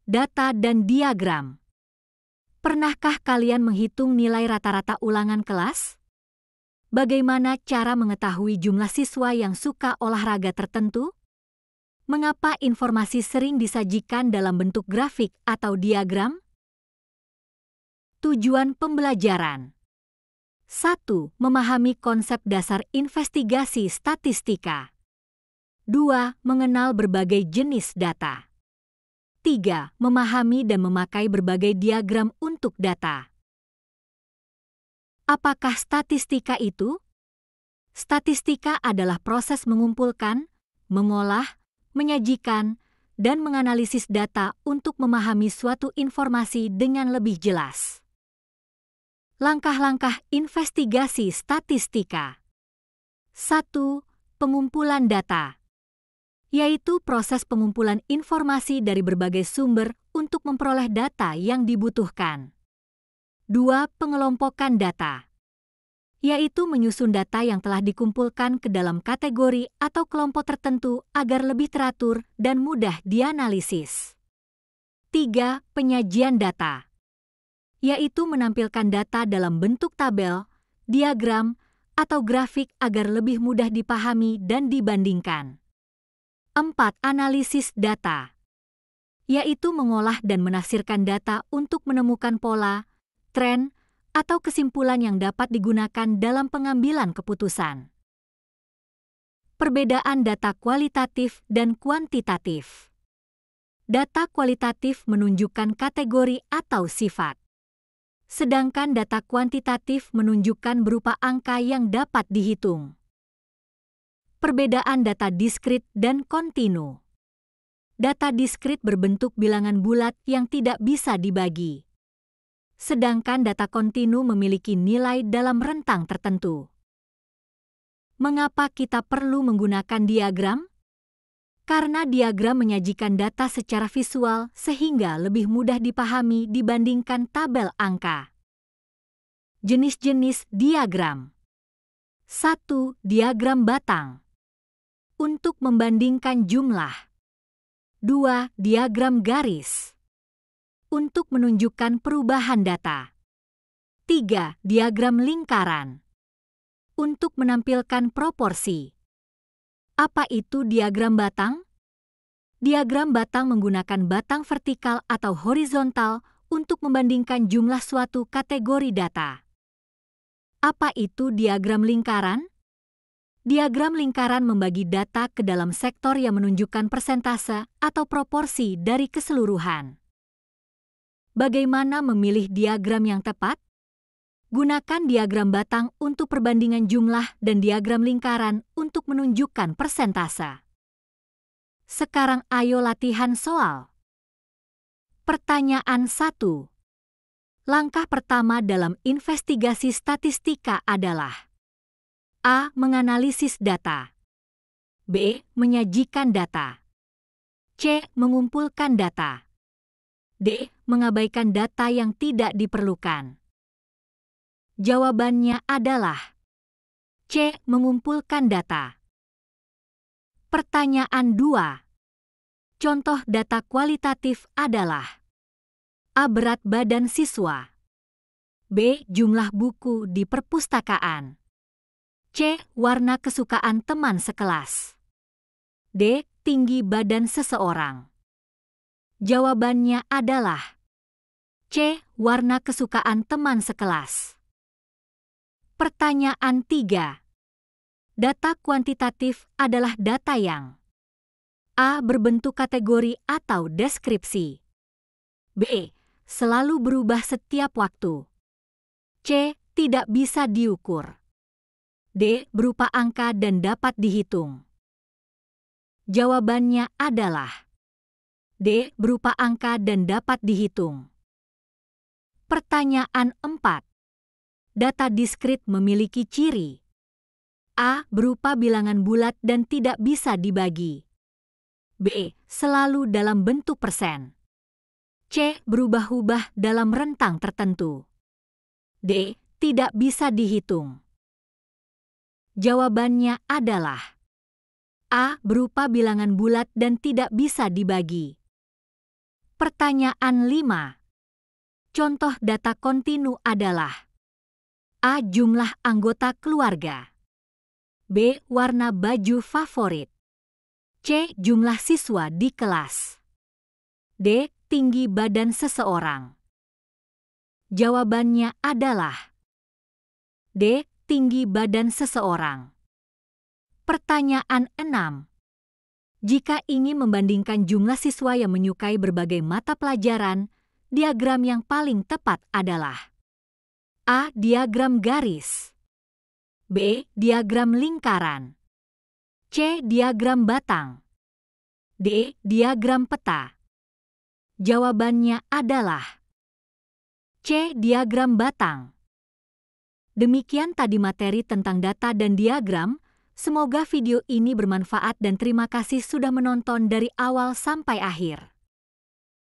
data dan diagram. Pernahkah kalian menghitung nilai rata-rata ulangan kelas? Bagaimana cara mengetahui jumlah siswa yang suka olahraga tertentu? Mengapa informasi sering disajikan dalam bentuk grafik atau diagram? Tujuan pembelajaran. 1. Memahami konsep dasar investigasi statistika. 2. Mengenal berbagai jenis data. 3. Memahami dan memakai berbagai diagram untuk data. Apakah statistika itu? Statistika adalah proses mengumpulkan, mengolah, menyajikan, dan menganalisis data untuk memahami suatu informasi dengan lebih jelas. Langkah-langkah investigasi statistika. 1. Pengumpulan data, yaitu proses pengumpulan informasi dari berbagai sumber untuk memperoleh data yang dibutuhkan. 2. Pengelompokan data, yaitu menyusun data yang telah dikumpulkan ke dalam kategori atau kelompok tertentu agar lebih teratur dan mudah dianalisis. 3. Penyajian data, yaitu menampilkan data dalam bentuk tabel, diagram, atau grafik agar lebih mudah dipahami dan dibandingkan. 4. Analisis data, yaitu mengolah dan menafsirkan data untuk menemukan pola, tren, atau kesimpulan yang dapat digunakan dalam pengambilan keputusan. Perbedaan data kualitatif dan kuantitatif. Data kualitatif menunjukkan kategori atau sifat, sedangkan data kuantitatif menunjukkan berupa angka yang dapat dihitung. Perbedaan data diskrit dan kontinu. Data diskrit berbentuk bilangan bulat yang tidak bisa dibagi, sedangkan data kontinu memiliki nilai dalam rentang tertentu. Mengapa kita perlu menggunakan diagram? Karena diagram menyajikan data secara visual sehingga lebih mudah dipahami dibandingkan tabel angka. Jenis-jenis diagram. 1. Diagram batang, untuk membandingkan jumlah. 2. Diagram garis, untuk menunjukkan perubahan data. 3. Diagram lingkaran, untuk menampilkan proporsi. Apa itu diagram batang? Diagram batang menggunakan batang vertikal atau horizontal untuk membandingkan jumlah suatu kategori data. Apa itu diagram lingkaran? Diagram lingkaran membagi data ke dalam sektor yang menunjukkan persentase atau proporsi dari keseluruhan. Bagaimana memilih diagram yang tepat? Gunakan diagram batang untuk perbandingan jumlah dan diagram lingkaran untuk menunjukkan persentase. Sekarang ayo latihan soal. Pertanyaan 1. Langkah pertama dalam investigasi statistika adalah: A. Menganalisis data. B. Menyajikan data. C. Mengumpulkan data. D. Mengabaikan data yang tidak diperlukan. Jawabannya adalah C. Mengumpulkan data. Pertanyaan 2. Contoh data kualitatif adalah: A. Berat badan siswa. B. Jumlah buku di perpustakaan. C. Warna kesukaan teman sekelas. D. Tinggi badan seseorang. Jawabannya adalah C. Warna kesukaan teman sekelas. Pertanyaan 3. Data kuantitatif adalah data yang: A. Berbentuk kategori atau deskripsi. B. Selalu berubah setiap waktu. C. Tidak bisa diukur. D. Berupa angka dan dapat dihitung. Jawabannya adalah D. Berupa angka dan dapat dihitung. Pertanyaan 4. Data diskrit memiliki ciri: A. Berupa bilangan bulat dan tidak bisa dibagi. B. Selalu dalam bentuk persen. C. Berubah-ubah dalam rentang tertentu. D. Tidak bisa dihitung. Jawabannya adalah A. Berupa bilangan bulat dan tidak bisa dibagi. Pertanyaan 5. Contoh data kontinu adalah: A. Jumlah anggota keluarga. B. Warna baju favorit. C. Jumlah siswa di kelas. D. Tinggi badan seseorang. Jawabannya adalah D. Tinggi badan seseorang. Pertanyaan 6. Jika ingin membandingkan jumlah siswa yang menyukai berbagai mata pelajaran, diagram yang paling tepat adalah A. Diagram garis. B. Diagram lingkaran. C. Diagram batang. D. Diagram peta. Jawabannya adalah C. Diagram batang. Demikian tadi materi tentang data dan diagram. Semoga video ini bermanfaat dan terima kasih sudah menonton dari awal sampai akhir.